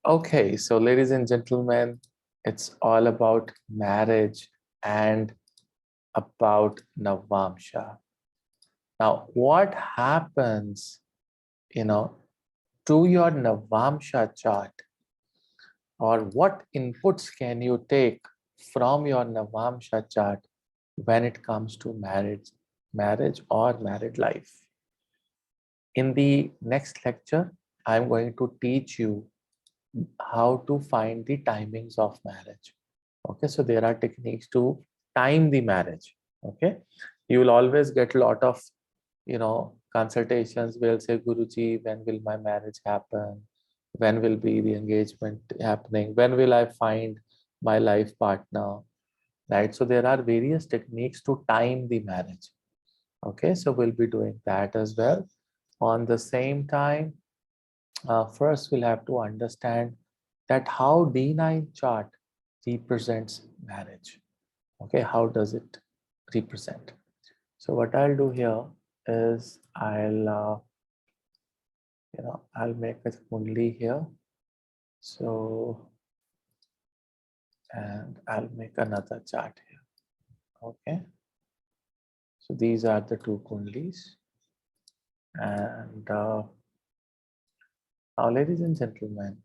Okay, so ladies and gentlemen, it's all about marriage and about Navamsa. Now, what happens, you know, to your Navamsa chart, or what inputs can you take from your Navamsa chart when it comes to marriage or married life? In the next lecture, I'm going to teach you how to find the timings of marriage. Okay, so there are techniques to time the marriage. Okay, you will always get a lot of consultations will say, Guruji, when will my marriage happen? When will be the engagement happening? When will I find my life partner? Right, so there are various techniques to time the marriage. Okay, so we'll be doing that as well. On the same time, first we'll have to understand that how D9 chart represents marriage. Okay, how does it represent? So what I'll do here is I'll make a kundli here. So, and I'll make another chart here. Okay, so these are the two kundlis. And now, ladies and gentlemen,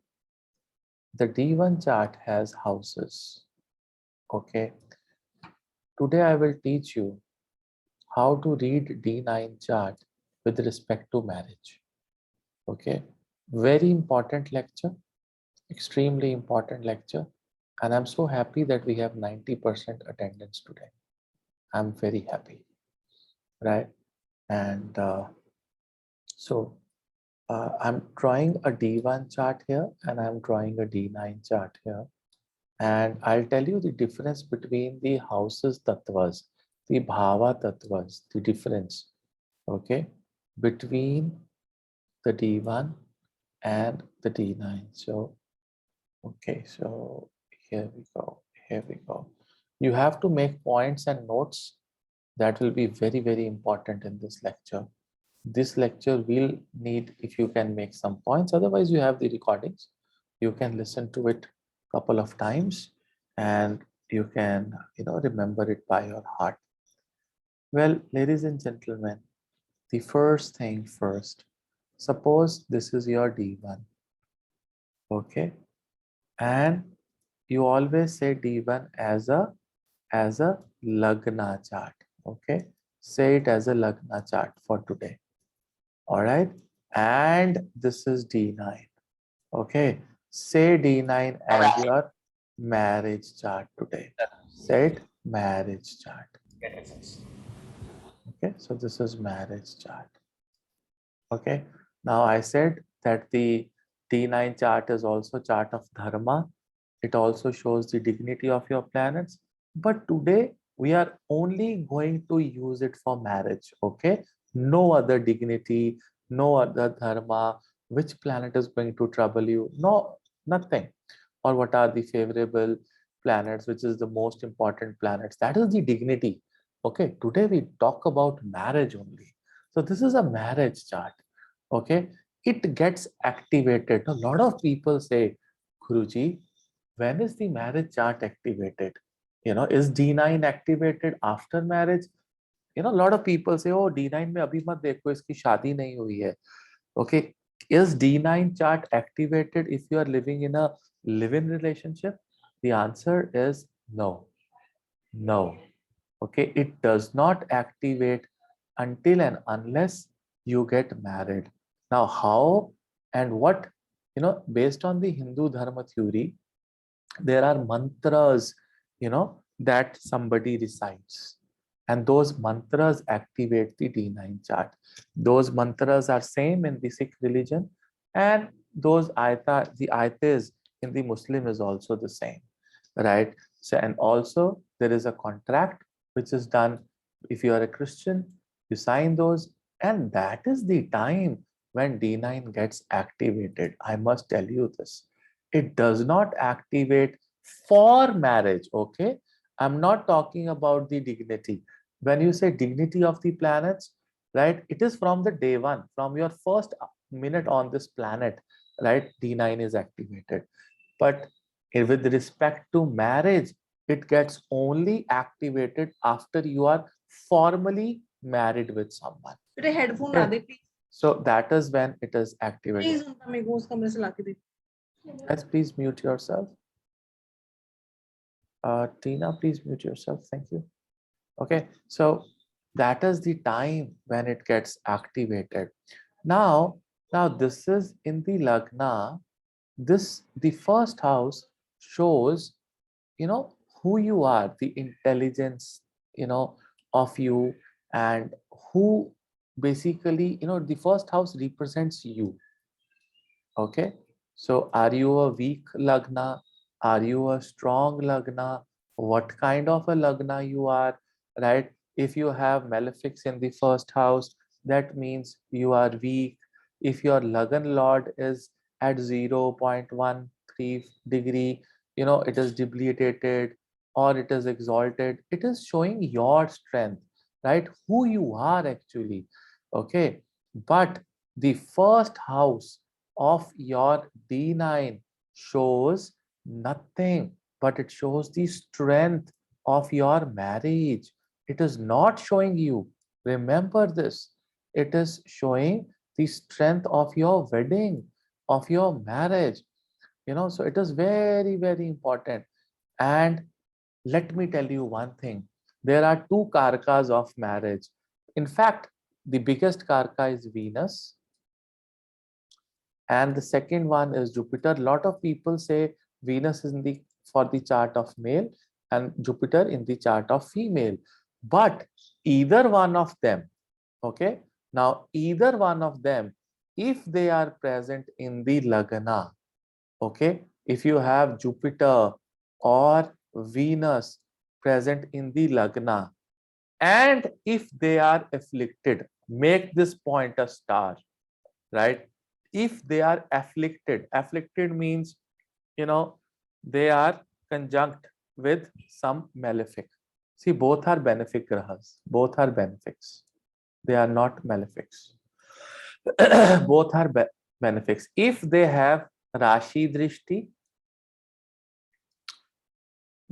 the D1 chart has houses. Okay, today I will teach you how to read D9 chart with respect to marriage. Okay, very important lecture, extremely important lecture, and I'm so happy that we have 90% attendance today. I'm very happy, right? And I'm drawing a D1 chart here, and I'm drawing a D9 chart here. And I'll tell you the difference between the houses tattvas, the bhava tattvas, the difference, okay, between the D1 and the D9. So, okay, so here we go, here we go. You have to make points and notes. That will be very, very important in this lecture. This lecture will need, if you can make some points, otherwise you have the recordings. You can listen to it a couple of times and you can, remember it by your heart. Well, ladies and gentlemen, the first thing first, suppose this is your D1, okay? And you always say D1 as a Lagna chart, okay? Say it as a Lagna chart for today. All right, and this is D9. Okay, say D9 as your marriage chart today. Say it marriage chart. Okay, so this is marriage chart. Okay, now I said that the D9 chart is also chart of dharma. It also shows the dignity of your planets. But today we are only going to use it for marriage. Okay, no other dignity, no other dharma. Which planet is going to trouble you? No, nothing. Or what are the favorable planets, which is the most important planets? That is the dignity. Okay, today we talk about marriage only. So this is a marriage chart. Okay, it gets activated. A lot of people say, Guruji, when is the marriage chart activated? Is D9 activated after marriage? A lot of people say, oh, D9 में अभी मत देखो, इसकी शादी नहीं हुई है. Okay, is D9 chart activated if you are living in a live-in relationship? The answer is no. No. Okay, it does not activate until and unless you get married. Now, how and what, based on the Hindu Dharma theory, there are mantras, that somebody recites. And those mantras activate the D9 chart. Those mantras are same in the Sikh religion, and those the ayatas in the Muslim is also the same, right? So, and also there is a contract which is done. If you are a Christian, you sign those, and that is the time when D9 gets activated. I must tell you this. It does not activate for marriage, okay? I'm not talking about the dignity. When you say dignity of the planets, right, it is from the day one, from your first minute on this planet, right, D9 is activated. But with respect to marriage, it gets only activated after you are formally married with someone. बेटे headphone ला दे please. So that is when it is activated. Please उनका मेरे को उस कमरे से ला के दे. Yes, please mute yourself. Tina, please mute yourself. Thank you. Okay, so that is the time when it gets activated. Now this is in the Lagna. The first house shows, who you are, the intelligence, of you, and who basically, the first house represents you. Okay, so are you a weak Lagna? Are you a strong Lagna? What kind of a Lagna you are, right? If you have malefics in the first house, that means you are weak. If your Lagan Lord is at 0.13 degree, it is debilitated or it is exalted, it is showing your strength, right? Who you are actually. Okay, but the first house of your D9 shows nothing, but it shows the strength of your marriage. It is not showing you. Remember this. It is showing the strength of your wedding, of your marriage. So it is very, very important. And let me tell you one thing. There are two karkas of marriage. In fact, the biggest karka is Venus, and the second one is Jupiter. A lot of people say Venus is in the for the chart of male and Jupiter in the chart of female, but either one of them, okay, now either one of them, if they are present in the Lagna, okay, if you have Jupiter or Venus present in the Lagna, and if they are afflicted, make this point a star, right? If they are afflicted means, they are conjunct with some malefic. See, both are benefic grahas, both are benefics. They are not malefics. Both are benefics. If they have Rashi Drishti,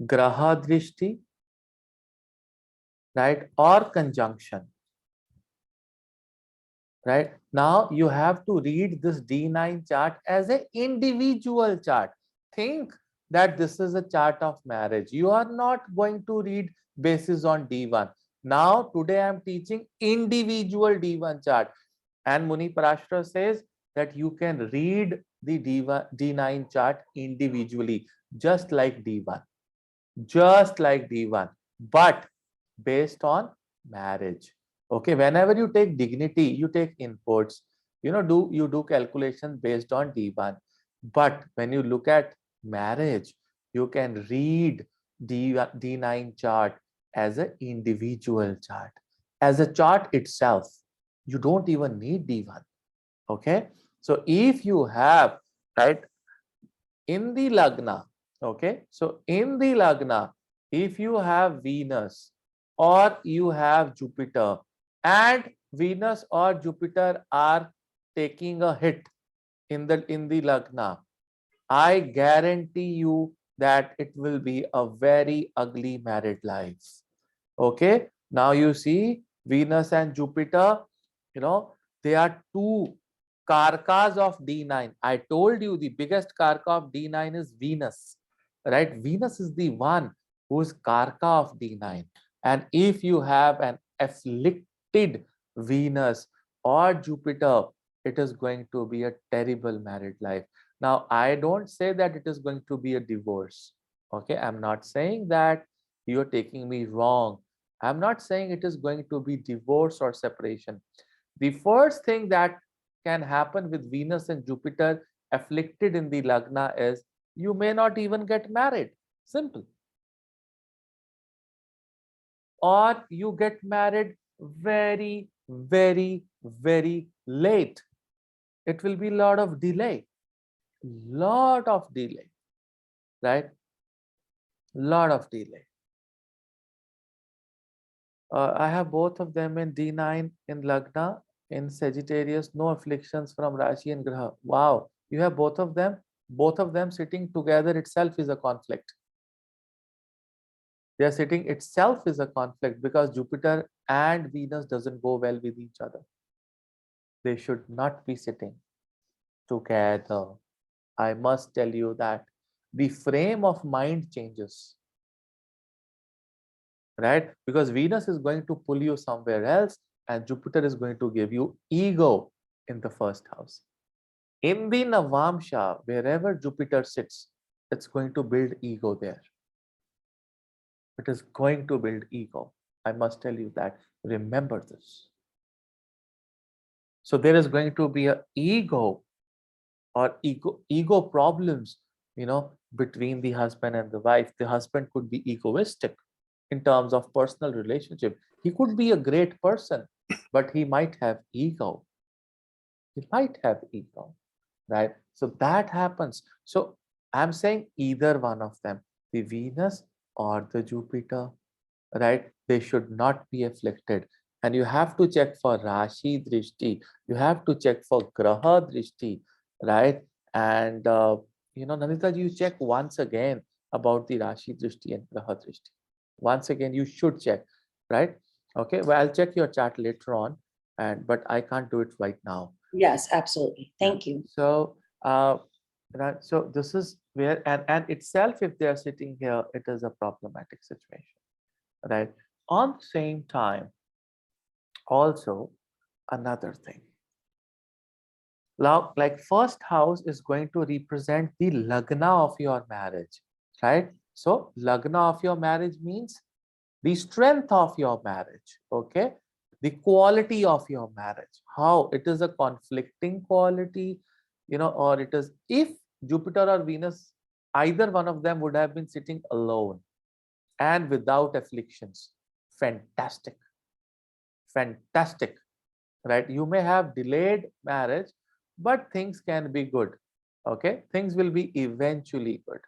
Graha Drishti, right, or conjunction, right? Now you have to read this D9 chart as an individual chart. Think that this is a chart of marriage. You are not going to read basis on D1. Now today I am teaching individual D1 chart, and Muni Parashara says that you can read the D9 chart individually, just like D1, but based on marriage. Okay, whenever you take dignity, you take inputs, you do calculation based on D1. But when you look at marriage, you can read D9 chart as an individual chart, as a chart itself. You don't even need D1. Okay, so if you have, right, in the Lagna, okay, so in the Lagna, if you have Venus or you have Jupiter, and Venus or Jupiter are taking a hit in the Lagna, I guarantee you that it will be a very ugly married life. Okay, now you see Venus and Jupiter, they are two karkas of D9. I told you the biggest karka of D9 is Venus, right? Venus is the one who is karka of D9. And if you have an afflicted Venus or Jupiter, it is going to be a terrible married life. Now, I don't say that it is going to be a divorce. Okay, I'm not saying that. You're taking me wrong. I'm not saying it is going to be divorce or separation. The first thing that can happen with Venus and Jupiter afflicted in the Lagna is you may not even get married. Simple. Or you get married very, very, very late. It will be a lot of delay. Lot of delay. Right? Lot of delay. I have both of them in D9 in Lagna, In Sagittarius, no afflictions from Rashi and Graha. Wow, you have both of them. Both of them sitting together itself is a conflict. They are sitting itself is a conflict because Jupiter and Venus doesn't go well with each other. They should not be sitting together. I must tell you that the frame of mind changes, right? Because Venus is going to pull you somewhere else and Jupiter is going to give you ego in the first house. In the Navamsa, wherever Jupiter sits, it's going to build ego there. It is going to build ego. I must tell you that. Remember this. So there is going to be a ego or ego problems, between the husband and the wife. The husband could be egoistic in terms of personal relationship. He could be a great person, but he might have ego. He might have ego, right? So that happens. So I'm saying either one of them, the Venus or the Jupiter, right? They should not be afflicted. And you have to check for Rashi Drishti. You have to check for Graha Drishti, right? And, Nanita, you check once again about the Rashi Drishti and Graha Drishti. Once again, you should check, right? Okay, well, I'll check your chart later on, but I can't do it right now. Yes, absolutely. Thank you. So, right, so this is where, and itself, if they are sitting here, it is a problematic situation, right? On the same time, also another thing. Now, like first house is going to represent the lagna of your marriage, right? So, lagna of your marriage means the strength of your marriage, okay? The quality of your marriage, how it is a conflicting quality, or it is, if Jupiter or Venus, either one of them would have been sitting alone and without afflictions, fantastic, fantastic, right? You may have delayed marriage, but things can be good, okay? Things will be eventually good.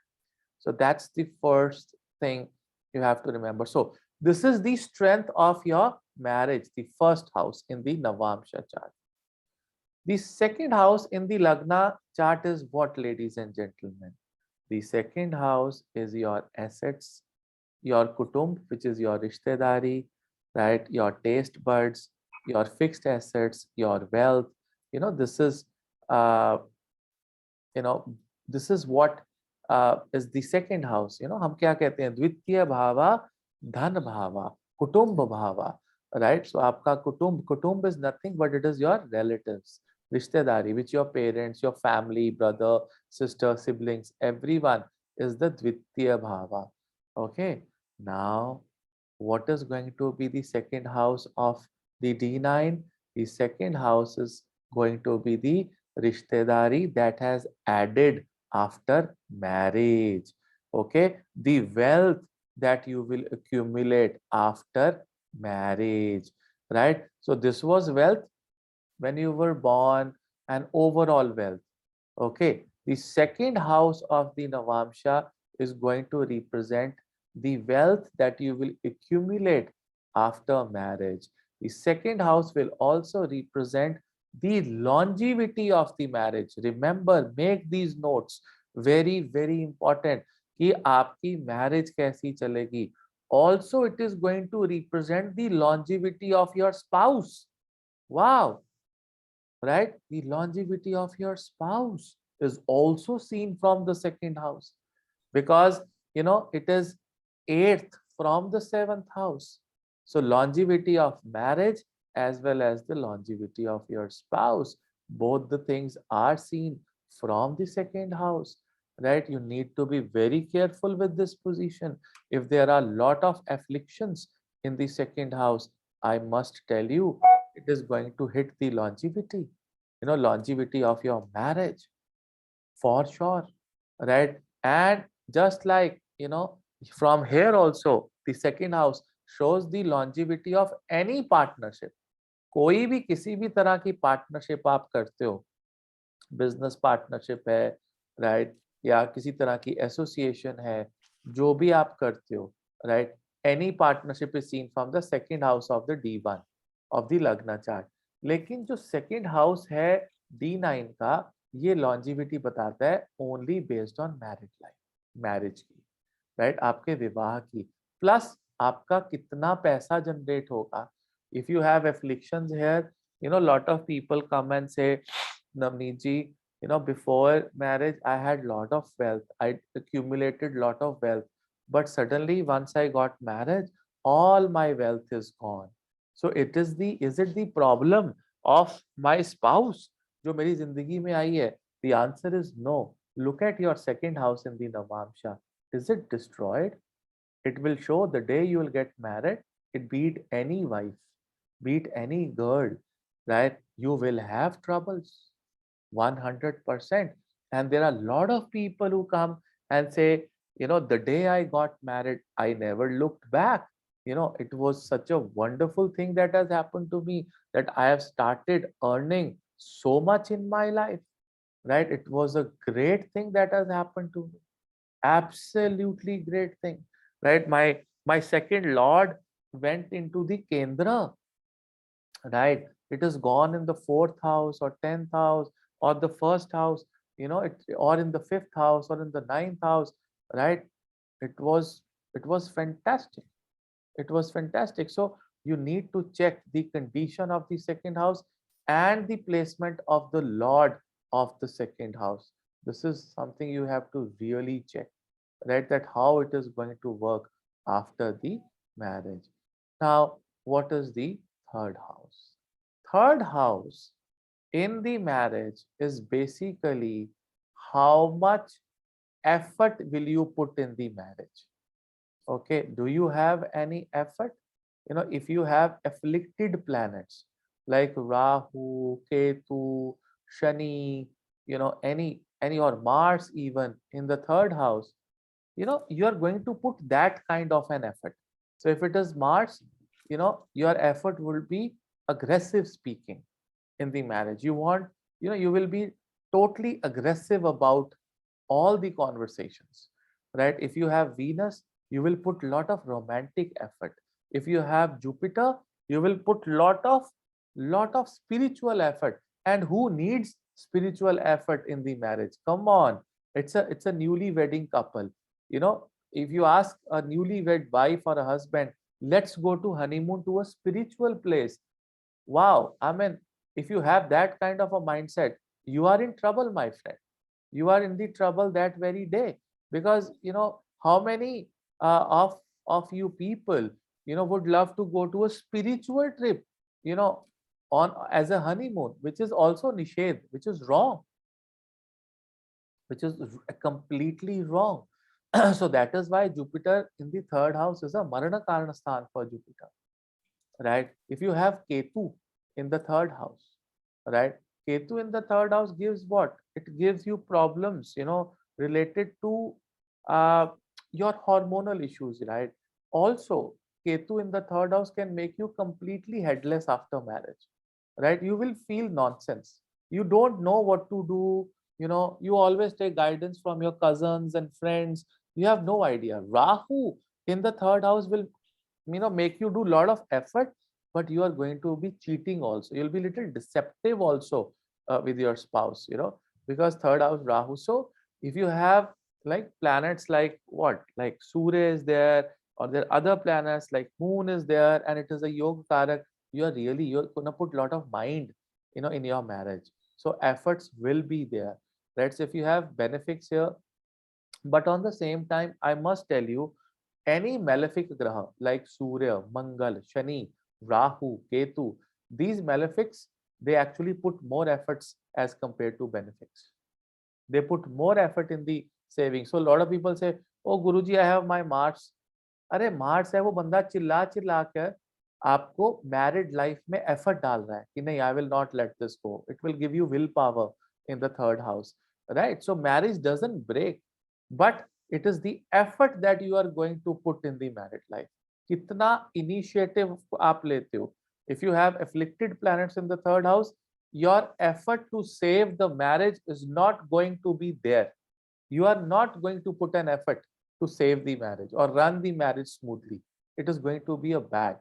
So that's the first thing you have to remember. So this is the strength of your marriage, the first house in the Navamsa chart. The second house in the Lagna chart is what, ladies and gentlemen? The second house is your assets, your kutumb, which is your rishtedari, right? Your taste buds, your fixed assets, your wealth. This is, uh, this is what is the second house. हम क्या कहते हैं? द्वितीय भावा, धन भावा, कुटुंब भावा, right? So आपका कुटुंब is nothing but it is your relatives, rishtedari, which your parents, your family, brother, sister, siblings, everyone is the dvitiya bhava. Okay, now what is going to be the second house of the D9? The second house is going to be the rishtedari that has added after marriage. Okay, the wealth that you will accumulate after marriage, right? So this was wealth when you were born and overall wealth. Okay, the second house of the Navamsa is going to represent the wealth that you will accumulate after marriage. The second house will also represent the longevity of the marriage. Remember, make these notes, very very important, कि आपकी marriage कैसी चलेगी. Also, it is going to represent the longevity of your spouse. Wow, right? The longevity of your spouse is also seen from the second house, because it is eighth from the seventh house. So longevity of marriage as well as the longevity of your spouse, both the things are seen from the second house, right? You need to be very careful with this position. If there are a lot of afflictions in the second house, I must tell you, it is going to hit the longevity, longevity of your marriage, for sure, right? And just like, from here also, the second house shows the longevity of any partnership. कोई भी किसी भी तरह की partnership आप करते हो, business partnership है, राइट, या किसी तरह की एसोसिएशन है, जो भी आप करते हो, right, any partnership is seen from the second house of the D1 of the Lagna chart. लेकिन जो सेकंड हाउस है D9 का, ये लॉन्जिविटी बताता है only based on married life, marriage की, राइट, आपके विवाह की, प्लस आपका कितना पैसा जनरेट होगा. If you have afflictions here, lot of people come and say, Navneet ji, before marriage I had lot of wealth, I accumulated lot of wealth, but suddenly once I got married, all my wealth is gone. So is it the problem of my spouse जो मेरी जिंदगी में आई है? The answer is no. Look at your second house in the Navamsa. Is it destroyed? It will show the day you will get married. It beat any wife, beat any girl, right? You will have troubles, 100%. And there are a lot of people who come and say, the day I got married, I never looked back. It was such a wonderful thing that has happened to me, that I have started earning so much in my life, right? It was a great thing that has happened to me. Absolutely great thing, right? My second lord went into the Kendra, right? It is gone in the fourth house or 10th house or the first house, or in the fifth house or in the ninth house, right? It was it was fantastic. It was fantastic. So you need to check the condition of the second house and the placement of the lord of the second house. This is something you have to really check, right? That how it is going to work after the marriage. Now, what is the third house? Third house in the marriage is basically how much effort will you put in the marriage. Okay, do you have any effort? If you have afflicted planets like Rahu, Ketu, Shani, any or Mars even in the third house, you are going to put that kind of an effort. So if it is Mars, your effort will be aggressive speaking in the marriage. You want, you will be totally aggressive about all the conversations, right? If you have Venus, you will put lot of romantic effort. If you have Jupiter, you will put lot of spiritual effort. And who needs spiritual effort in the marriage? Come on, it's a newly wedding couple. If you ask a newlywed wife or a husband, let's go to honeymoon to a spiritual place. Wow, I mean, if you have that kind of a mindset, you are in trouble, my friend. You are in the trouble that very day, because how many of you people would love to go to a spiritual trip, you know on as a honeymoon, which is also nishad, which is wrong, which is completely wrong. So that is why Jupiter in the third house is a marana karana sthan for Jupiter, right? If you have Ketu in the third house, right? Ketu in the third house gives what? It gives you problems, related to uh, your hormonal issues, right? Also, Ketu in the third house can make you completely headless after marriage, right? You will feel nonsense. You don't know what to do. You always take guidance from your cousins and friends. You have no idea. Rahu in the third house will make you do a lot of effort, but you are going to be cheating also. You'll be little deceptive also with your spouse, because third house Rahu. So if you have like planets like what, like Surya is there, or there are other planets like Moon is there, and it is a yoga karak, you're gonna put a lot of mind, in your marriage. So efforts will be there, right? So if you have benefics here, but on the same time, I must tell you, any malefic graha like Surya, Mangal, Shani, Rahu, Ketu, these malefics, they actually put more efforts as compared to benefics. They put more effort in the saving. So a lot of people say, oh Guruji, I have my Mars. अरे Mars है, वो बंदा चिल्ला चिल्ला कर आपको married life में effort डाल रहा है कि नहीं, I will not let this go, it will give you will power in the third house, right? So marriage doesn't break, but it is the effort that you are going to put in the married life. कितना initiative आप लेते हो? If you have afflicted planets in the third house, your effort to save the marriage is not going to be there. You are not going to put an effort to save the marriage or run the marriage smoothly. It is going to be a bad.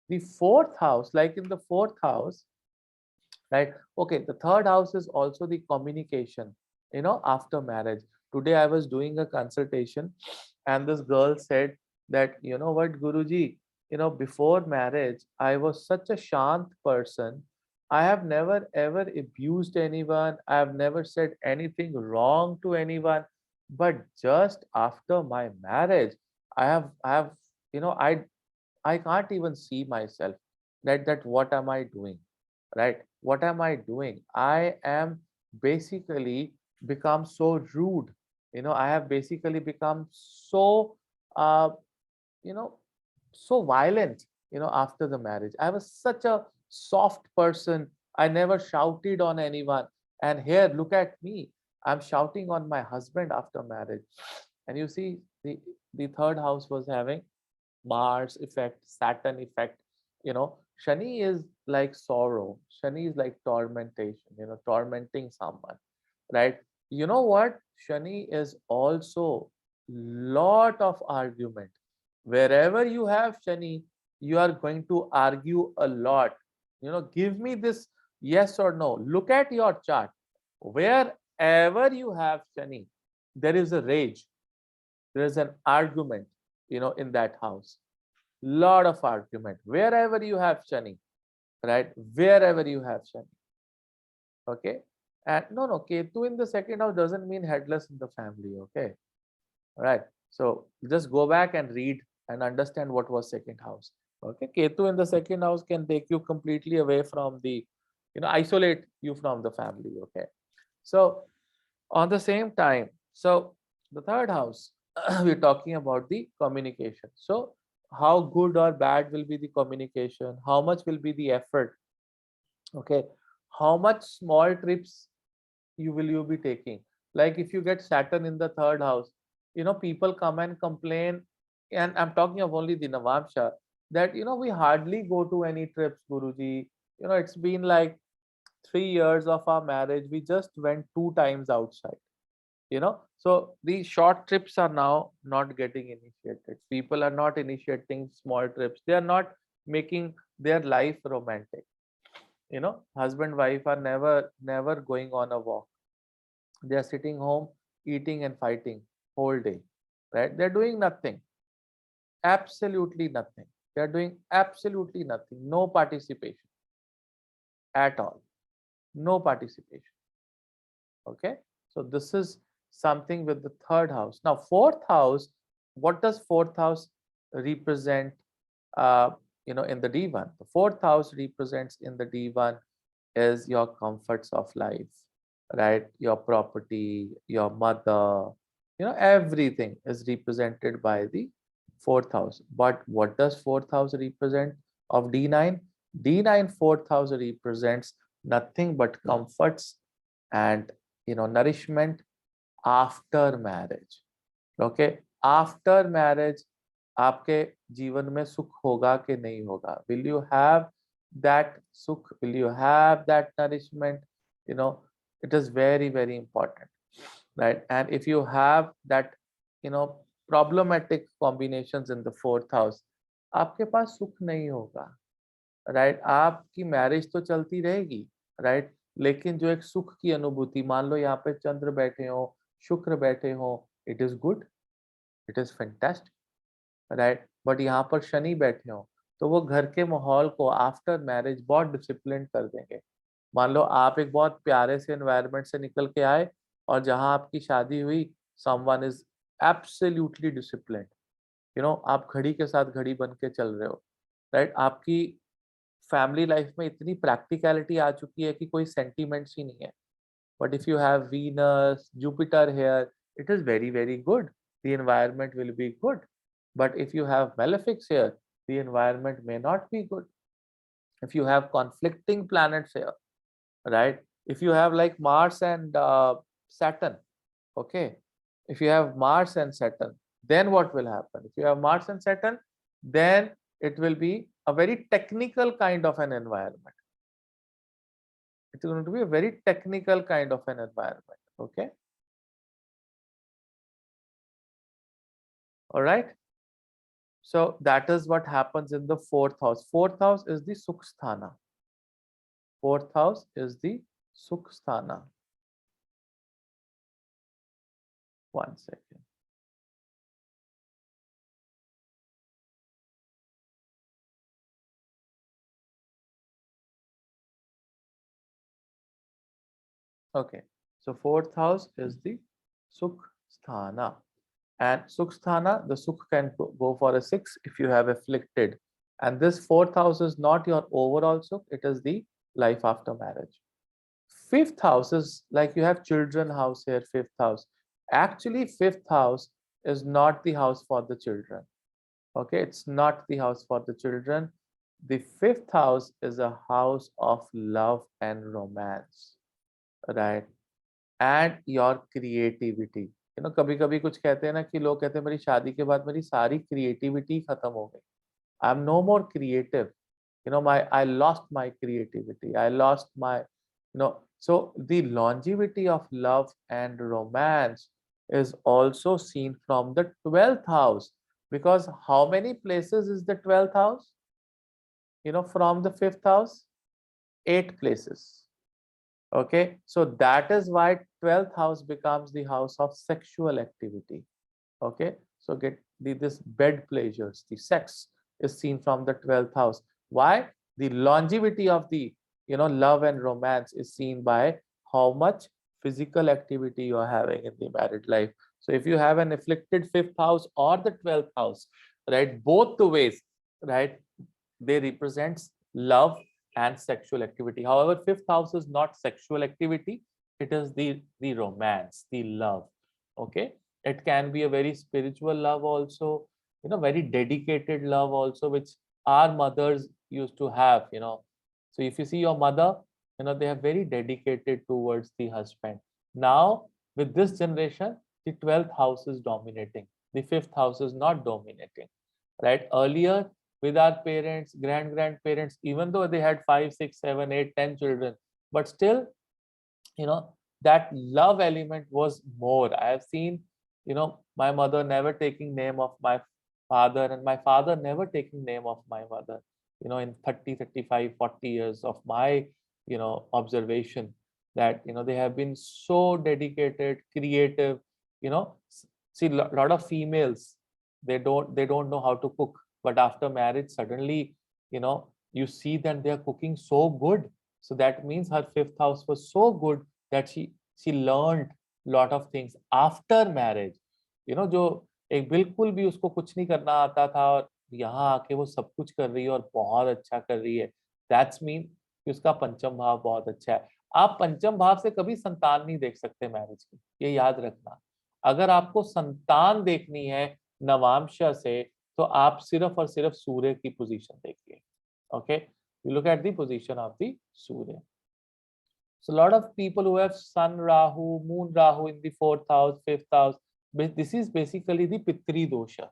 The fourth house, like in the fourth house, right? Okay, the third house is also the communication, after marriage. Today I was doing a consultation, and this girl said that, you know what, Guruji, before marriage I was such a shant person. I have never ever abused anyone, I have never said anything wrong to anyone, but just after my marriage, I have I can't even see myself, that what am I doing, right? What am I doing? I am basically become so rude. I have basically become so uh, you know so violent, after the marriage. I was such a soft person. I never shouted on anyone. And here, look at me. I'm shouting on my husband after marriage. And you see, the third house was having Mars effect, Saturn effect. Shani is like sorrow. Shani is like tormentation, tormenting someone, right? You know what? Shani is also lot of argument. Wherever you have Shani, you are going to argue a lot. Give me this yes or no. Look at your chart. Wherever you have Shani, there is a rage, there is an argument, in that house. Lot of argument. Wherever you have Shani, right? Wherever you have Shani. Okay. And no, Ketu in the second house doesn't mean headless in the family. Okay. All right. So just go back and read and understand what was second house. Okay. Ketu in the second house can take you completely away from isolate you from the family. Okay. So on the same time, so the third house, we're talking about the communication. So how good or bad will be the communication? How much will be the effort? Okay. How much small trips you be taking? Like if you get Saturn in the third house, people come and complain, and I'm talking of only the Navamsa, that we hardly go to any trips, Guruji. It's been like 3 years of our marriage. We just went 2 times outside. So these short trips are now not getting initiated. People are not initiating small trips. They are not making their life romantic. Husband wife are never going on a walk. They are sitting home, eating and fighting whole day, right? They're doing nothing, absolutely nothing. They're doing absolutely nothing. No participation at all. No participation. Okay. So this is something with the third house. Now, fourth house, what does fourth house represent? Uh, in the D1, the fourth house represents in the D1 is your comforts of life, right? Your property, your mother, everything is represented by the fourth house. But what does fourth house represent of D9? D9 fourth house represents nothing but comforts and nourishment after marriage. Okay, after marriage आपके जीवन में सुख होगा कि नहीं होगा? Will you have that sukh? Will you have that nourishment? It is very, very important, right? And if you have that, problematic combinations in the fourth house, आपके पास सुख नहीं होगा, राइट? आपकी मैरिज तो चलती रहेगी, राइट? लेकिन जो एक सुख की अनुभूति, मान लो यहाँ पे चंद्र बैठे हो, शुक्र बैठे हो, it is good, it is fantastic, right? But यहाँ पर शनि बैठे हो, तो वो घर के माहौल को आफ्टर मैरिज बहुत डिसिप्लिन कर देंगे। मान लो आप एक बहुत प्यारे से एनवायरनमेंट से निकल के आए, और जहां आपकी शादी हुई, समवन इज एब्सोल्युटली डिसिप्लिन्ड, आप घड़ी के साथ घड़ी बन के चल रहे हो, राइट? आपकी फैमिली लाइफ में इतनी प्रैक्टिकलिटी आ चुकी है कि कोई सेंटीमेंट्स ही नहीं है। But if you have Venus Jupiter here, it is very very good, the environment will be good. But if you have malefics here, the environment may not be good. if you have conflicting planets here, right? If you have like Mars and Saturn, okay, if you have Mars and Saturn, then what will happen? If you have Mars and Saturn, then it will be a very technical kind of an environment. It's going to be a very technical kind of an environment. Okay, all right. So that is what happens in the fourth house. Fourth house is the Sukhsthana. fourth house is the Sukh Sthana. One second. Okay, so fourth house is the Sukh Sthana. And Sukh Sthana, the Sukh can go for a 6 if you have afflicted. And this fourth house is not your overall Sukh, it is the life after marriage. Fifth house is like you have children house here, fifth house. Actually, fifth house is not the house for the children. Okay, it's not the house for the children. The fifth house is a house of love and romance, right? And your creativity. कभी कभी कुछ कहते हैं ना कि लोग कहते हैं मेरी शादी के बाद मेरी सारी क्रिएटिविटी खत्म हो गई. I am no more creative. My I lost my creativity. I lost my, so the longevity of love and romance is also seen from the 12th house, because how many places is the 12th house? From the 5th house, 8 places. Okay, so that is why 12th house becomes the house of sexual activity. Okay, so get this bed pleasures, the sex is seen from the 12th house. Why? The longevity of the love and romance is seen by how much physical activity you are having in the married life. So if you have an afflicted 5th house or the 12th house, right, both the ways, right, they represents love and sexual activity. However, 5th house is not sexual activity, it is the romance, the love. Okay, it can be a very spiritual love also, very dedicated love also, which our mothers used to have. So if you see your mother, they are very dedicated towards the husband. Now with this generation, the 12th house is dominating, the 5th house is not dominating, right? Earlier, with our parents, grandparents, even though they had 5, 6, 7, 8, 10 children, but still, that love element was more. I have seen, my mother never taking name of my father, and my father never taking name of my mother, in 30, 35, 40 years of my, observation, that, they have been so dedicated, creative, see, lot of females, they don't know how to cook, but after marriage, suddenly, you see that they are cooking so good. So that means her 5th house was so good that she learned lot of things after marriage. जो एक बिल्कुल भी उसको कुछ नहीं करना आता था, और यहाँ आके वो सब कुछ कर रही है और बहुत अच्छा कर रही है. दैट्स मीन कि उसका पंचम भाव बहुत अच्छा है. आप पंचम भाव से कभी संतान नहीं देख सकते मैरिज की, ये याद रखना. अगर आपको संतान देखनी है नवांश से, तो आप सिर्फ और सिर्फ सूर्य की पोजीशन देखिए. Okay, you look at the position of the Surya. So a lot of people who have Sun Rahu, Moon Rahu in the 4th house, 5th house, this is basically the Pitri dosha,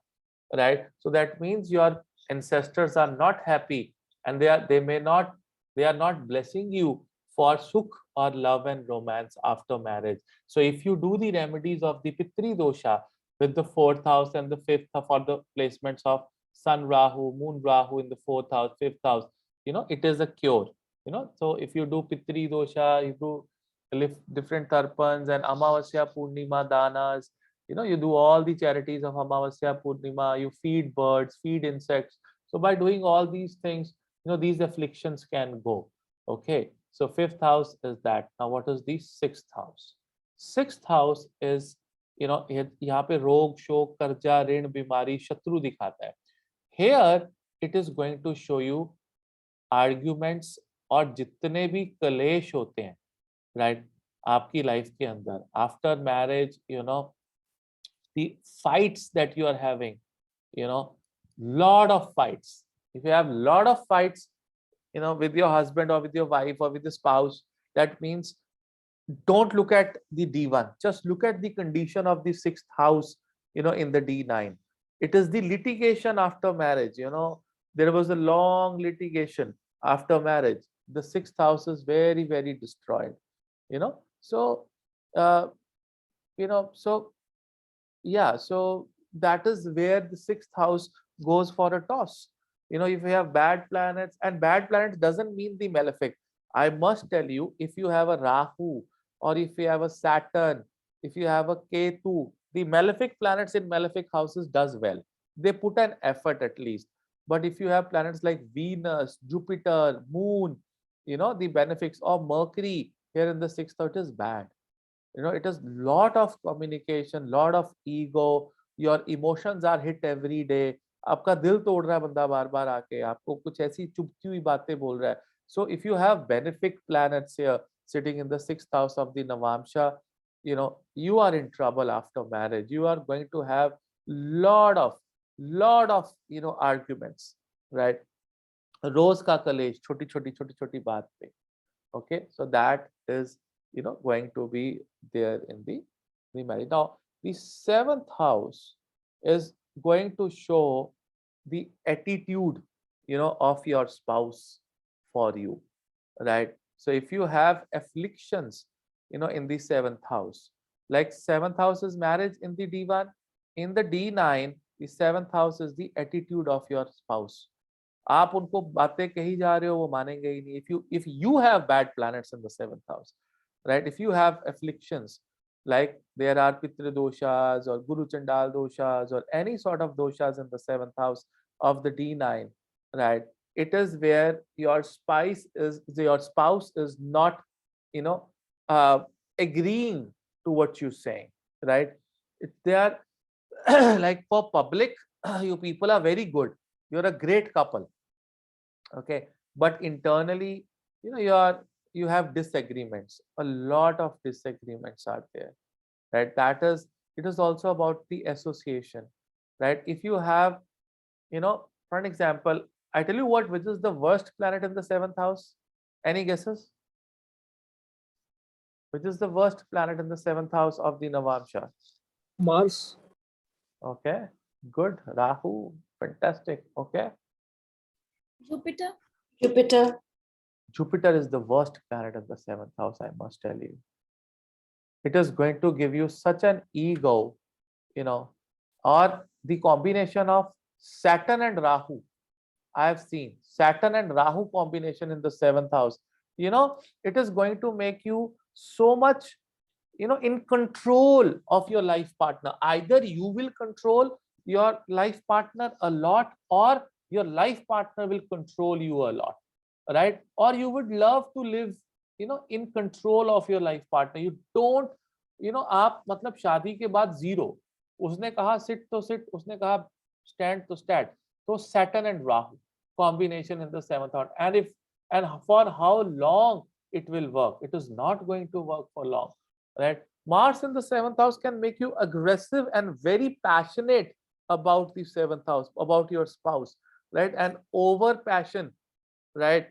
right? So that means your ancestors are not happy, and they are not blessing you for sukh or love and romance after marriage. So if you do the remedies of the Pitri dosha with the 4th house and the 5th for the placements of Sun Rahu, Moon Rahu in the 4th house, 5th house, it is a cure. So if you do Pitri dosha, you do lift different tarpans and Amavasya Purnima danas, you do all the charities of Amavasya Purnima, you feed birds, feed insects. So by doing all these things, these afflictions can go. Okay, so 5th house is that. Now what is the 6th house? 6th house is, यहाँ पे रोग, शोक, कर्जा, ऋण, बीमारी, शत्रु दिखाता है. Here it is going to show you arguments और जितने भी कलेश होते हैं, राइट, आपकी लाइफ के अंदर after marriage, the fights that you are having, lot of fights. If you have lot of fights, with your husband or with your wife or with the spouse, that means don't look at the D1, just look at the condition of the 6th house, in the D9. It is the litigation after marriage. There was a long litigation after marriage. The 6th house is very, very destroyed. So so yeah, so that is where the 6th house goes for a toss. If you have bad planets, and bad planets doesn't mean the malefic. I must tell you, if you have a Rahu or if you have a Saturn, if you have a Ketu, the malefic planets in malefic houses does well. They put an effort at least. But if you have planets like Venus, Jupiter, Moon, the benefics, or Mercury here in the sixth house, it is bad. It is lot of communication, lot of ego. Your emotions are hit every day. आपका दिल तोड़ रहा है बंदा बार बार आके, आपको कुछ ऐसी चुभती हुई बातें बोल रहा है. So if you have benefic planets here sitting in the sixth house of the Navamsa, you are in trouble after marriage. You are going to have lot of arguments, right? रोज का कलेश छोटी छोटी बात पे. Okay, so that is going to be there in the marriage. Now the seventh house is going to show the attitude of your spouse for you, right? So if you have afflictions in the seventh house, like seventh house is marriage in the D1, in the D9 the seventh house is the attitude of your spouse. आप उनको बातें कही जा रहे हो वो मानेंगे ही नहीं. If you have bad planets in the seventh house, right? If you have afflictions like there are pitra doshas or guru chandal doshas or any sort of doshas in the seventh house of the D9, right? It is where your spouse is not you know uh, agreeing to what you're saying, right? They are like for public, you people are very good, you're a great couple, okay, but internally you have disagreements. A lot of disagreements are there, right? It is also about the association, right? If you have, for an example, I tell you what, which is the worst planet in the seventh house? Any guesses? Which is the worst planet in the seventh house of the Navamsha? Mars. Okay, good. Rahu, fantastic. Okay, Jupiter. Jupiter. Jupiter is the worst planet in the seventh house, I must tell you. It is going to give you such an ego, or the combination of Saturn and Rahu. I have seen Saturn and Rahu combination in the seventh house. It is going to make you so much, in control of your life partner. Either you will control your life partner a lot, or your life partner will control you a lot, right? Or you would love to live in control of your life partner. You don't, आप मतलब शादी के बाद zero, उसने कहा seat तो seat, उसने कहा स्टैंड तो स्टैंड. तो Saturn and Rahu combination in the seventh house, and for how long it will work? It is not going to work for long, right? Mars in the seventh house can make you aggressive and very passionate about the seventh house, about your spouse, right? And over passion, right,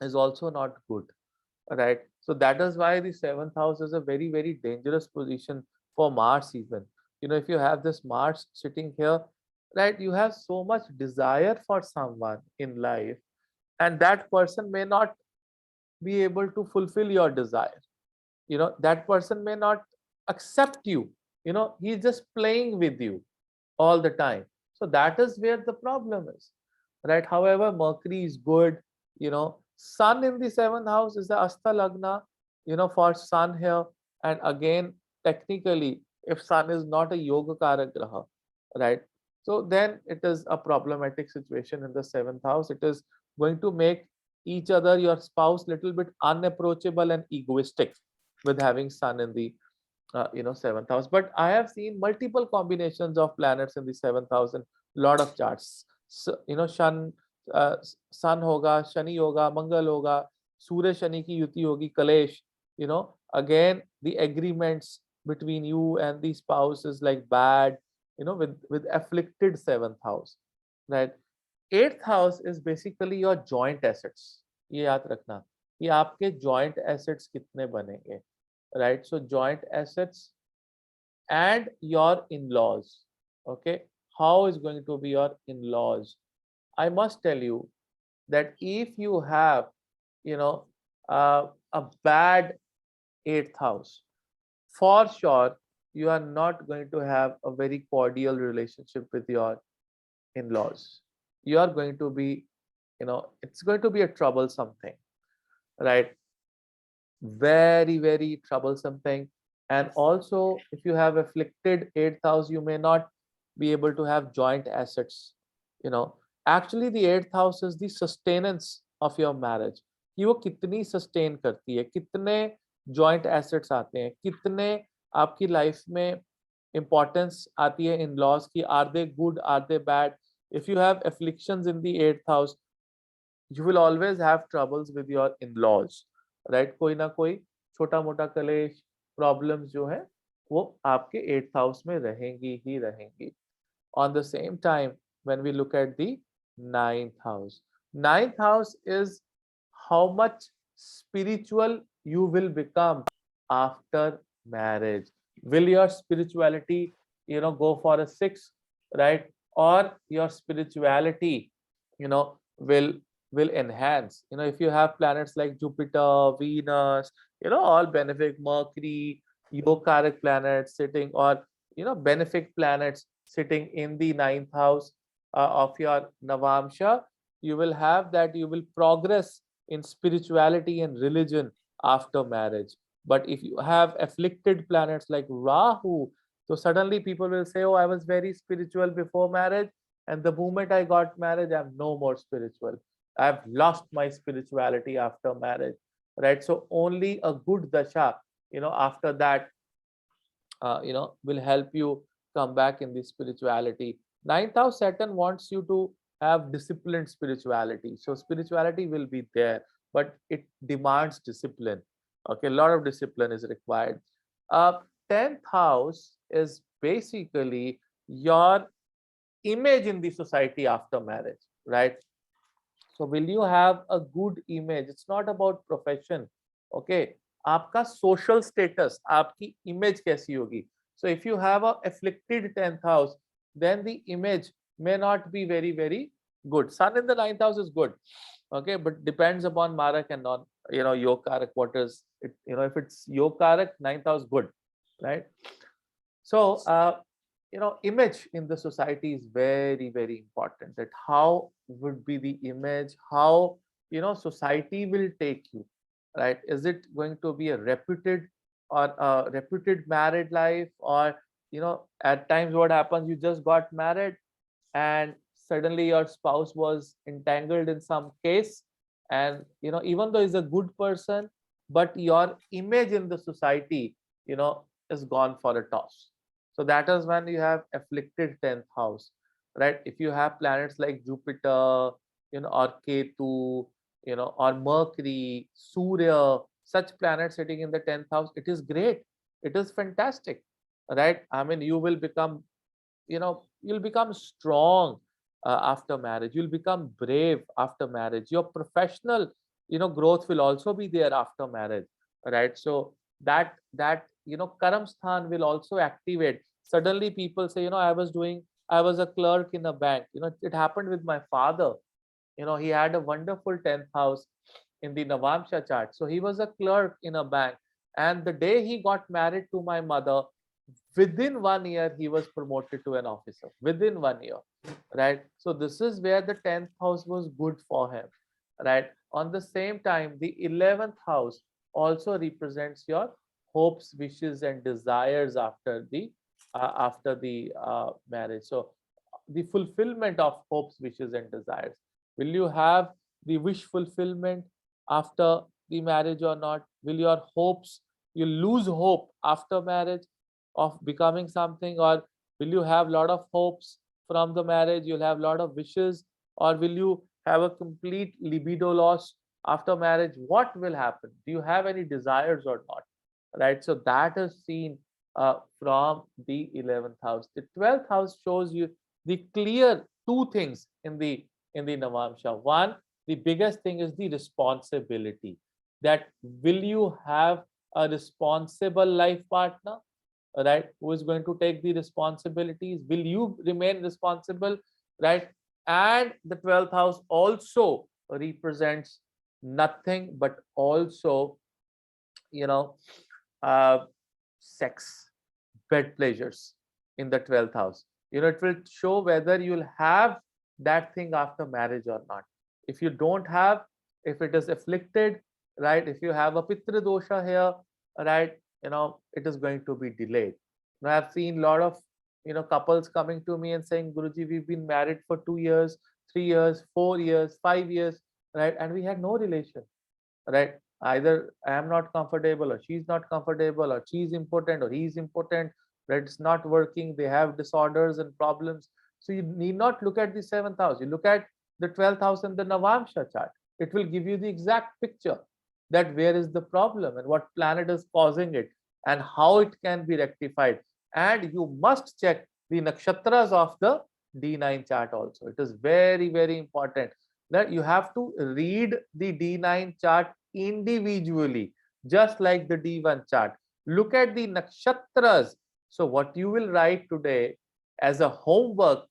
is also not good, right? So that is why the seventh house is a very, very dangerous position for Mars. Even, if you have this Mars sitting here, right, you have so much desire for someone in life, and that person may not be able to fulfill your desire. That person may not accept you. He's just playing with you all the time. So that is where the problem is, right? However, Mercury is good. Sun in the seventh house is the Asta Lagna, for Sun here. And again, technically, if Sun is not a Yoga Karak Graha, right? So then it is a problematic situation in the seventh house. It is going to make each other, your spouse, little bit unapproachable and egoistic with having Sun in the seventh house. But I have seen multiple combinations of planets in the seventh house in lot of charts. So, Sun hoga, Shani hoga, Mangal hoga, Surya Shani ki yuti hogi, Kalesh. Again the agreements between you and the spouse is like bad. With afflicted seventh house, right? Eighth house is basically your joint assets. ये याद रखना कि आपके joint assets कितने बनेंगे, right? So joint assets and your in-laws. Okay, how is going to be your in-laws? I must tell you that if you have a bad eighth house, for sure you are not going to have a very cordial relationship with your in-laws. You are going to be, it's going to be a troublesome thing, right? Very, very troublesome thing. And also, if you have afflicted 8th house, you may not be able to have joint assets. You know, actually, the 8th house is the sustenance of your marriage. कि वो कितनी sustain करती है, कितने joint assets आते हैं, कितने आपकी life में importance आती है in laws की, are they good, are they bad? If you have afflictions in the 8th house, you will always have troubles with your in-laws, right? कोई ना कोई छोटा मोटा कलेश प्रॉब्लम्स जो है वो आपके 8th हाउस में रहेंगी ही रहेंगी. On the same time, when we look at the 9th house, 9th house is how much spiritual you will become after marriage. Will your spirituality, go for a 6, right? Or your spirituality, will enhance. If you have planets like Jupiter, Venus, all benefic, Mercury, yogic planets sitting, or benefic planets sitting in the 9th house of your Navamsa, you will have that, you will progress in spirituality and religion after marriage. But if you have afflicted planets like Rahu, so suddenly people will say, oh, I was very spiritual before marriage, and the moment I got married, I'm no more spiritual. I've lost my spirituality after marriage, right? So only a good dasha, after that, will help you come back in the spirituality. 9th house Saturn wants you to have disciplined spirituality. So spirituality will be there, but it demands discipline. Okay, a lot of discipline is required. 10th house is basically your image in the society after marriage, right? So will you have a good image? It's not about profession. Okay, आपका social status, आपकी image कैसी होगी? So if you have a afflicted 10th house, then the image may not be very, very good. Sun in the 9th house is good. Okay, but depends upon Marak and non, Yog Karak, what is it, if it's Yog Karak, 9th house good, right? So image in the society is very, very important. That how would be the image, how society will take you, right? Is it going to be a reputed or a reputed married life, or at times what happens, you just got married and suddenly your spouse was entangled in some case, and even though he's a good person, but your image in the society is gone for a toss. So that is when you have afflicted 10th house, right? If you have planets like Jupiter, or Ketu, or Mercury, Surya, such planets sitting in the 10th house, it is great. It is fantastic, right? I mean, you will become, you'll become strong after marriage. You'll become brave after marriage. Your professional, growth will also be there after marriage, right? So that Karam Sthan will also activate. Suddenly people say, I was a clerk in a bank. It happened with my father. He had a wonderful 10th house in the Navamsa chart. So he was a clerk in a bank. And the day he got married to my mother, within 1 year, he was promoted to an officer. Within 1 year, right? So this is where the 10th house was good for him, right? On the same time, the 11th house also represents your hopes, wishes, and desires after the marriage. So the fulfillment of hopes, wishes, and desires. Will you have the wish fulfillment after the marriage or not? Will your hopes, you lose hope after marriage of becoming something, or will you have a lot of hopes from the marriage? You'll have a lot of wishes, or will you have a complete libido loss after marriage? What will happen? Do you have any desires or not? Right. So that is seen from the 11th house. The 12th house shows you the clear two things in the Navamsha. One, the biggest thing is the responsibility. That will you have a responsible life partner, right? Who is going to take the responsibilities? Will you remain responsible, right? And the 12th house also represents nothing but also, you know, sex, bed pleasures in the 12th house. It will show whether you'll have that thing after marriage or not. If you don't have, if it is afflicted, right? If you have a Pitra dosha here, right, it is going to be delayed. Now, I've seen a lot of, couples coming to me and saying, Guruji, we've been married for 2 years, 3 years, 4 years, 5 years, right? And we had no relation, right? Either I am not comfortable, or she's not comfortable, or she's important, or he's important, right? It's not working. They have disorders and problems. So you need not look at the 7th house. You look at the 12th house and the Navamsa chart. It will give you the exact picture that where is the problem and what planet is causing it and how it can be rectified. And you must check the nakshatras of the D9 chart also. It is very, very important that you have to read the D9 chart individually, just like the D1 chart. Look at the nakshatras. So what you will write today as a homework,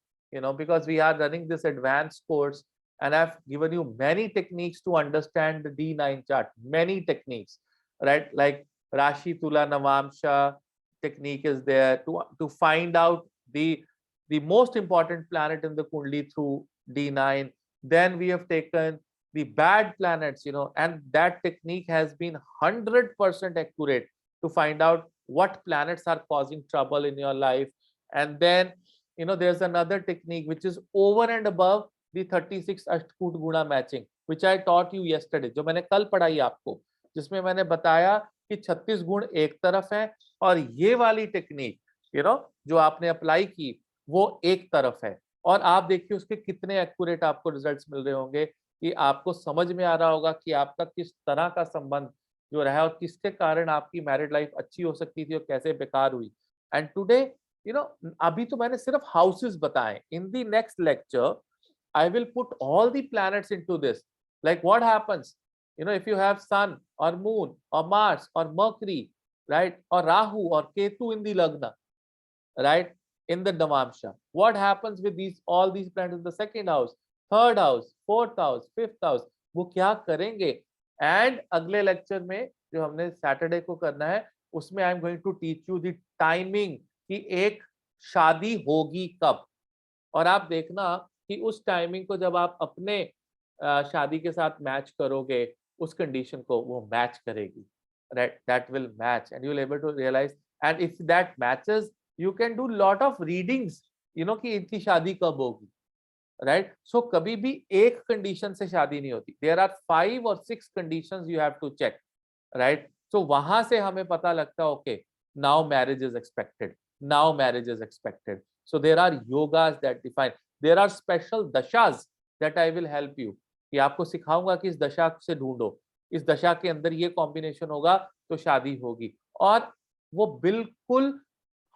because we are running this advanced course, and I've given you many techniques to understand the D9 chart, many techniques, right? Like Rashi Tula Navamsha technique is there to find out the most important planet in the Kundli through D9. Then we have taken the bad planets, and that technique has been 100% accurate to find out what planets are causing trouble in your life. And then, there's another technique which is over and above the 36 Ashtkut Guna matching, which I taught you yesterday, जो मैंने कल पढ़ाई आपको, जिसमें मैंने बताया कि 36 गुण एक तरफ है और ये वाली टेक्निक, जो आपने अप्लाई की वो एक तरफ है। और आप देखिए उसके कितने एक्यूरेट आपको रिजल्ट्स मिल रहे होंगे कि आपको समझ में आ रहा होगा कि आपका किस तरह का संबंध जो रहा और किसके कारण आपकी मैरिड लाइफ अच्छी हो सकती थी और कैसे बेकार हुई। एंड टुडे अभी तो मैंने सिर्फ हाउसेस बताए। In the next lecture I will put all the planets into this. Like what happens, if you have Sun or Moon or Mars or Mercury, right, or Rahu or Ketu in the Lagna, right, in the Navamsha, what happens with all these planets in the second house, third house, fourth house, fifth house, वो क्या करेंगे? And अगले lecture में जो हमने Saturday को करना है उसमें I am going to teach you the timing कि एक शादी होगी कब। और आप देखना कि उस टाइमिंग को जब आप अपने शादी के साथ मैच करोगे उस कंडीशन को वो मैच करेगी, right? That will match and you will able to realise and if that matches you can do lot of readings कि इनकी शादी कब होगी, राइट? सो कभी भी एक कंडीशन से शादी नहीं होती। There are 5 or 6 conditions you have to check, right? So वहां से हमें पता लगता है okay now marriage is expected, now marriage is expected. So there are yogas that define, there are special dashas that I will help you कि आपको सिखाऊंगा कि इस दशा से ढूंढो, इस दशा के अंदर ये कॉम्बिनेशन होगा तो शादी होगी और वो बिल्कुल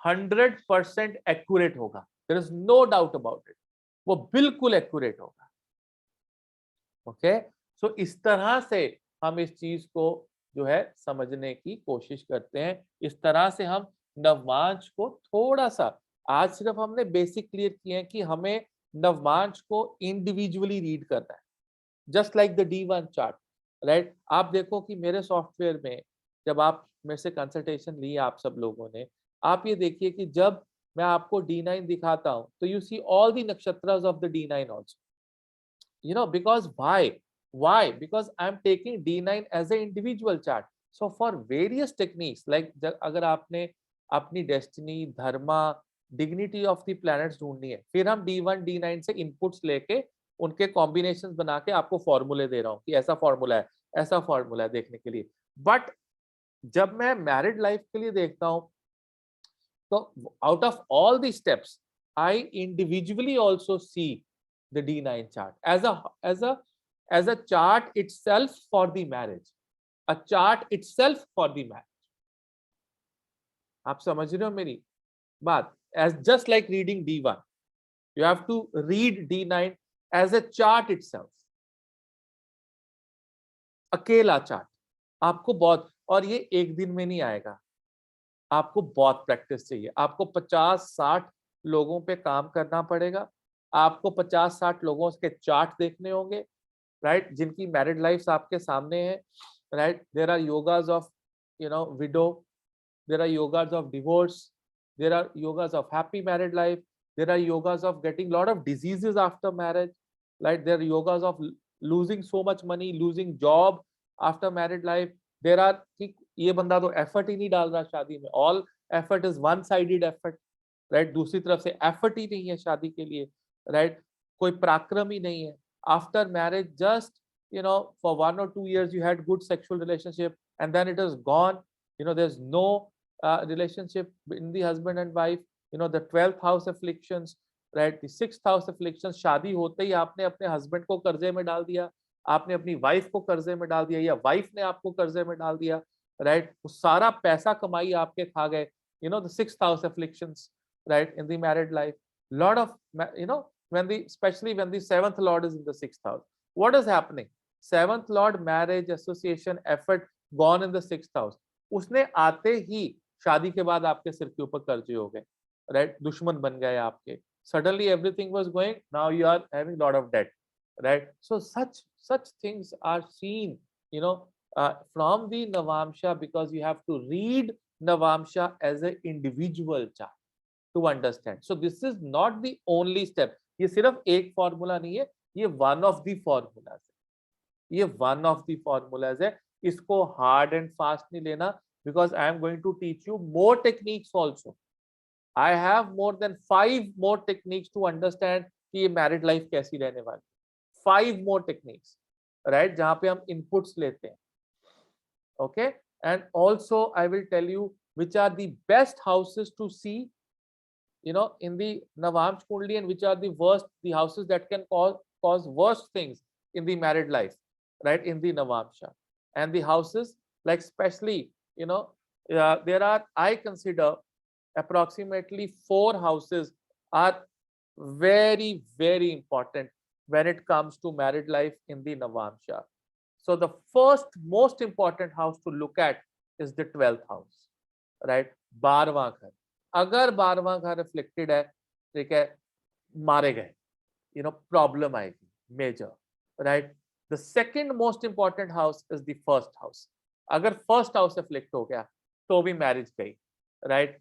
100% एक्यूरेट होगा। There is no doubt about it, वो बिल्कुल एक्यूरेट होगा। ओके, सो इस तरह से हम इस चीज को जो है समझने की कोशिश करते हैं। इस तरह से हम नवमांश को थोड़ा सा, आज सिर्फ हमने बेसिक क्लियर किए हैं कि हमें नवमांश को इंडिविजुअली रीड करना है, just like the D1 chart, right? आप देखो कि मेरे सॉफ्टवेयर में जब आप मेरे से कंसल्टेशन ली आप सब लोगों ने, आप ये देखिए कि जब मैं आपको D9 दिखाता हूं तो you see all the nakshatras of the D9 also, because why because I am taking D9 as an individual chart. So for various techniques like अगर आपने अपनी destiny, Dharma, dignity of the planets ढूंढनी है, फिर हम D1 D9 से inputs लेके उनके कॉम्बिनेशंस बना के आपको फॉर्मूले दे रहा हूँ कि ऐसा फॉर्मूला है, ऐसा फॉर्मूला है देखने के लिए। बट जब मैं मैरिड लाइफ के लिए देखता हूँ तो out of all the steps I individually also see the D9 chart as a chart itself for the marriage, a chart itself for the marriage. आप समझ रहे हो मेरी बात? As just like reading D1, you have to read D9 as a chart itself, अकेला chart. आपको बहुत, और ये एक दिन में नहीं आएगा, आपको बहुत प्रैक्टिस चाहिए। आपको 50-60 लोगों पे काम करना पड़ेगा, आपको 50-60 लोगों के चार्ट देखने होंगे, राइट, जिनकी मैरिड लाइफ आपके सामने है, right? There are yogas of widow, there are yogas of divorce, there are yogas of happy married life, there are yogas of getting lot of diseases after marriage, right? There are yogas of losing so much money, losing job, after married life there are, ठीक ये बंदा तो effort ही नहीं डाल रहा शादी में, all effort is one sided effort, right, दूसरी तरफ से एफर्ट ही नहीं है शादी के लिए, राइट, कोई पराक्रम ही नहीं है. After marriage just for 1 or 2 years you had good sexual relationship and then it is gone. There's no relationship in the husband and wife. The 12th house afflictions, right, the 6th house afflictions, शादी होते ही आपने अपने husband को कर्जे में डाल दिया, आपने अपनी वाइफ को कर्जे में डाल दिया, या वाइफ ने आपको कर्जे में डाल दिया, राइट, वो सारा पैसा कमाई आपके खा गए. The 6th house afflictions, right, in the married life. Lot of, especially when the 7th lord is in the 6th house, what is happening? 7th lord, marriage, association, effort, gone in the 6th house. उसने आते ही शादी के बाद आपके सिर के ऊपर कर्जे हो गए, राइट, दुश्मन बन गए आपके. Suddenly everything was going, now you are having lot of debt, right? So such things are seen, from the Navamsa, because you have to read Navamsa as an individual chart to understand. So this is not the only step. ये सिर्फ एक formula नहीं है, ये one of the formulas है. ये one of the formulas है. इसको hard and fast नहीं लेना, because I am going to teach you more techniques also. I have more than 5 more techniques to understand कि ये married life कैसी रहने वाली. 5 more techniques, right? जहाँ पे हम inputs लेते हैं. Okay, and also I will tell you which are the best houses to see, in the Navamsa Kundli, and which are the worst, the houses that can cause worst things in the married life, right, in the Navamsa. And the houses, like especially, there are, I consider approximately 4 houses are very, very important when it comes to married life in the Navamsa. So the first most important house to look at is the 12th house, right? 12वां घर. अगर 12वां घर reflected है, ठीक है, मारे गए, problem आएगी major, right. The second most important house is the first house. अगर फर्स्ट हाउस रिफ्लेक्ट हो गया तो भी मैरिज गई, right.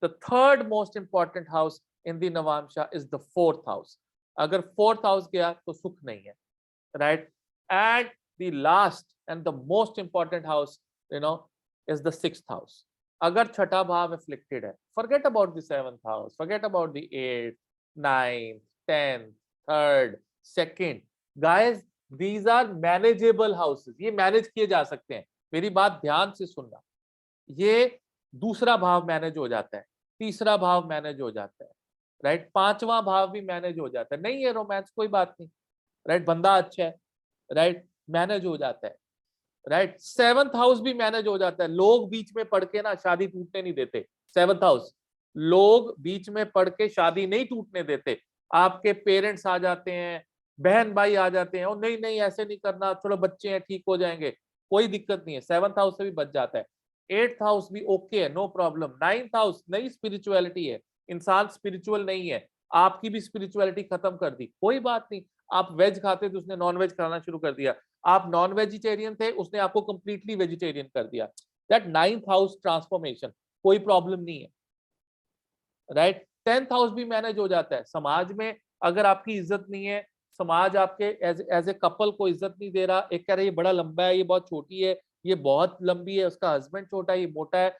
The third most important house in the navamsha is the fourth house. अगर फोर्थ हाउस गया तो सुख नहीं है, right. And the last and the most important house is the sixth house. अगर छठा भाव एफ्लिक्टेड है, forget about the seventh house, forget about the eighth, ninth, tenth, third, second. Guys, these are manageable houses. ये manage किए जा सकते हैं. मेरी बात ध्यान से सुनना. ये दूसरा भाव मैनेज हो जाता है, तीसरा भाव मैनेज हो जाता है, राइट. पांचवा भाव भी मैनेज हो जाता है. नहीं है रोमांस, कोई बात नहीं, राइट. बंदा अच्छा है, राइट, मैनेज हो जाता है, राइट. सेवंथ हाउस भी मैनेज हो जाता है. लोग बीच में पढ़ के ना शादी टूटने नहीं देते. सेवंथ हाउस, लोग बीच में पढ़ के शादी नहीं टूटने देते. आपके पेरेंट्स आ जाते हैं, बहन भाई आ जाते हैं, और नहीं नहीं ऐसे नहीं करना, चलो बच्चे हैं ठीक हो जाएंगे, कोई दिक्कत नहीं है. सेवंथ हाउस से भी बच जाता है. एट्थ हाउस भी ओके है, नो प्रॉब्लम. नाइन्थ हाउस नई स्पिरिचुअलिटी है, इंसान स्पिरिचुअल नहीं है, आपकी भी स्पिरिचुअलिटी खत्म कर दी, कोई बात नहीं. आप वेज खाते थे, उसने नॉन वेज खाना शुरू कर दिया. आप नॉन वेजिटेरियन थे, उसने आपको कंप्लीटली वेजिटेरियन कर दिया. दैट नाइन्थ हाउस ट्रांसफॉर्मेशन, कोई प्रॉब्लम नहीं है, राइट. टेंथ हाउस भी मैनेज हो जाता है. समाज में अगर आपकी इज्जत नहीं है, समाज आपके एज ए कपल को इज्जत नहीं दे रहा, एक कह रहा है ये बड़ा लंबा है, ये बहुत छोटी है, ये बहुत लंबी है, उसका हस्बैंड छोटा है, ये मोटा है,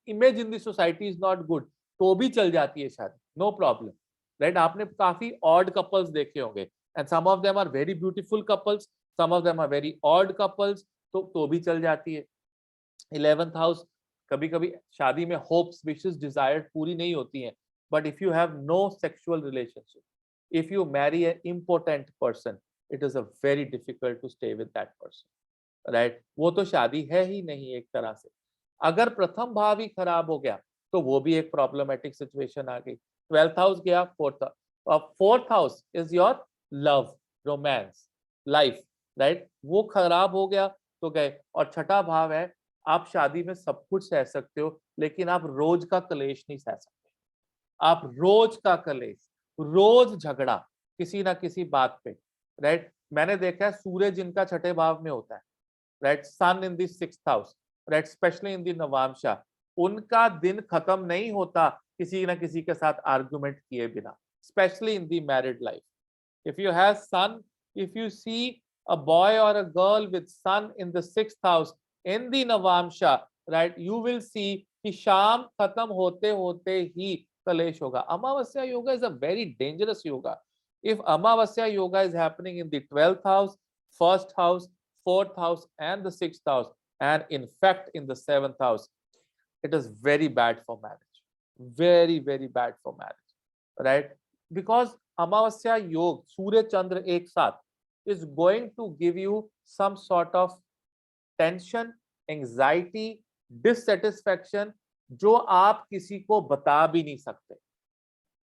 image in the society is not good, तो भी चल जाती है शादी, नो प्रॉब्लम, राइट. आपने काफी ऑड कपल्स देखे होंगे, and some of them are very beautiful couples, some of them are very odd couples, तो भी चल जाती है. 11th हाउस, कभी कभी शादी में होप्स, विशेस, डिजायर पूरी नहीं होती हैं, but if you have no sexual relationship, if you marry an impotent person, it is a very difficult to stay with that person, right. वो तो शादी है ही नहीं एक तरह से. अगर प्रथम भाव ही खराब हो गया तो वो भी एक प्रॉब्लमेटिक सिचुएशन आ गई. 12th हाउस गया, fourth house is your love, romance, life, right. वो खराब हो गया तो गए. और छठा भाव है, आप शादी में सब कुछ सह सकते हो, लेकिन आप रोज का कलेश नहीं सह सकते. आप रोज का कलेश, रोज झगड़ा किसी ना किसी बात पे, राइट. मैंने देखा है सूर्य जिनका छठे भाव में होता है, right, sun in the sixth house, right, specially in the navamsha, उनका दिन खत्म नहीं होता किसी ना किसी के साथ आर्गुमेंट किए बिना, specially in the married life. If you have son, if you see a boy or a girl with sun in the 6th house in the Navamsa, right, you will see कि शाम खत्म होते होते ही कलेश होगा. Amavasya yoga is a very dangerous yoga. If Amavasya yoga is happening in the 12th house, 1st house, 4th house, and the 6th house, and in fact in the 7th house, it is very bad for marriage. Very, very bad for marriage, right? Because Amavasya Yoga, Surya Chandra Ek Saath, is going to give you some sort of tension, anxiety, dissatisfaction, जो आप किसी को बता भी नहीं सकते.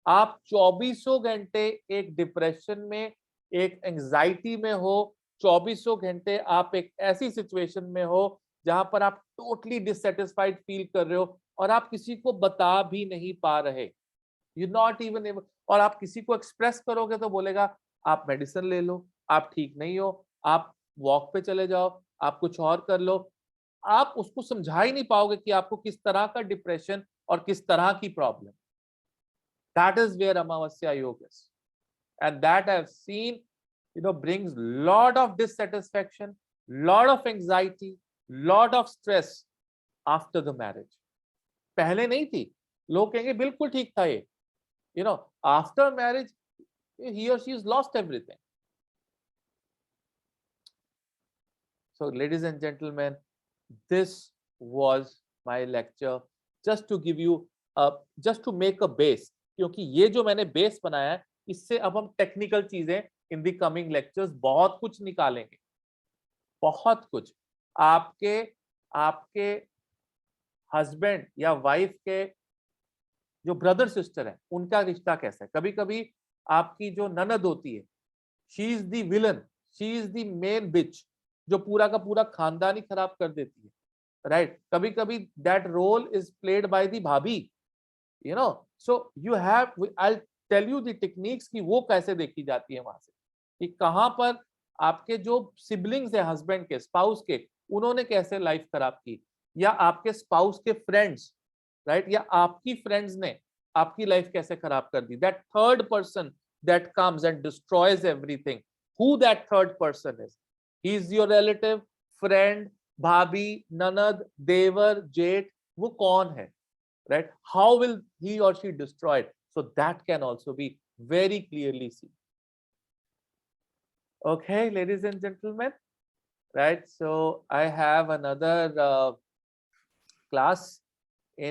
आप 24 घंटे एक डिप्रेशन में, एक एंजाइटी में हो, 24 घंटे आप एक ऐसी सिचुएशन में हो जहां पर आप टोटली डिससेटिस्फाइड फील कर रहे हो और आप किसी को बता भी नहीं पा रहे. यू नॉट इवन एबल, और आप किसी को एक्सप्रेस करोगे तो बोलेगा आप मेडिसिन ले लो, आप ठीक नहीं हो, आप वॉक पे चले जाओ, आप कुछ और कर लो. आप उसको समझा ही नहीं पाओगे कि आपको किस तरह का डिप्रेशन और किस तरह की problem. That is where Amavasya Yoga is. And that I've seen, brings lot of dissatisfaction, lot of anxiety, lot of stress after the marriage. पहले नहीं थी. लोग कहेंगे बिल्कुल ठीक था ये. After marriage, he or she has lost everything. So, ladies and gentlemen, this was my lecture just to give you, just to make a base. क्योंकि ये जो मैंने बेस बनाया है, इससे अब हम टेक्निकल चीजें इन द कमिंग लेक्चर्स बहुत कुछ निकालेंगे. बहुत कुछ. आपके हस्बैंड या वाइफ के जो ब्रदर सिस्टर है, उनका रिश्ता कैसा है. कभी कभी आपकी जो ननद होती है, she is the villain, she is the main bitch, जो पूरा का पूरा खानदान ही खराब कर देती है, राइट. कभी कभी that role is played by the bhabhi. so you have, I'll tell you the techniques कि वो कैसे देखी जाती है वहां से, कि कहां पर आपके जो सिबलिंग्स है हस्बैंड के, स्पाउस के, उन्होंने कैसे लाइफ खराब की, या आपके स्पाउस के फ्रेंड्स, राइट, या आपकी फ्रेंड्स ने आपकी लाइफ कैसे खराब कर दी. That third person that comes and destroys everything, who that third person is. He is your relative, friend, bhabhi, nanad, devar, जेठ, वो कौन है, right? How will he or she destroy it? So that can also be very clearly seen. Okay, ladies and gentlemen, right? So I have another class